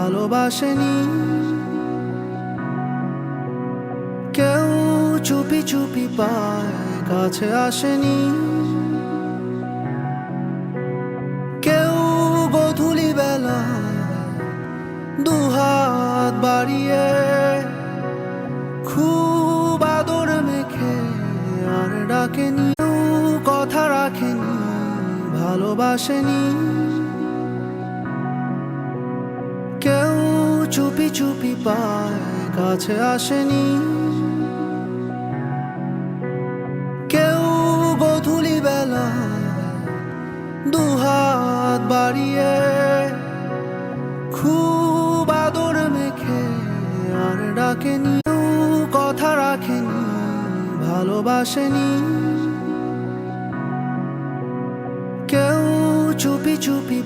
ভালোবাসেনি। কেউ চুপি চুপি পায় কাছে আসেনি। কেউ গোধূলি বেলা দুহাত বাড়িয়ে খুব আদর মেখে আর ডাকেনি। কেউ কথা রাখেনি, ভালোবাসেনি। কেউ চুপি চুপি পায় কাছে আসেনি। কেউ গোধূলি বেলা দুহাত বাড়িয়ে খুব আদর মেখে আর ডাকেনি। কেউ কথা রাখেনি, ভালোবাসেনি। কেউ চুপি চুপি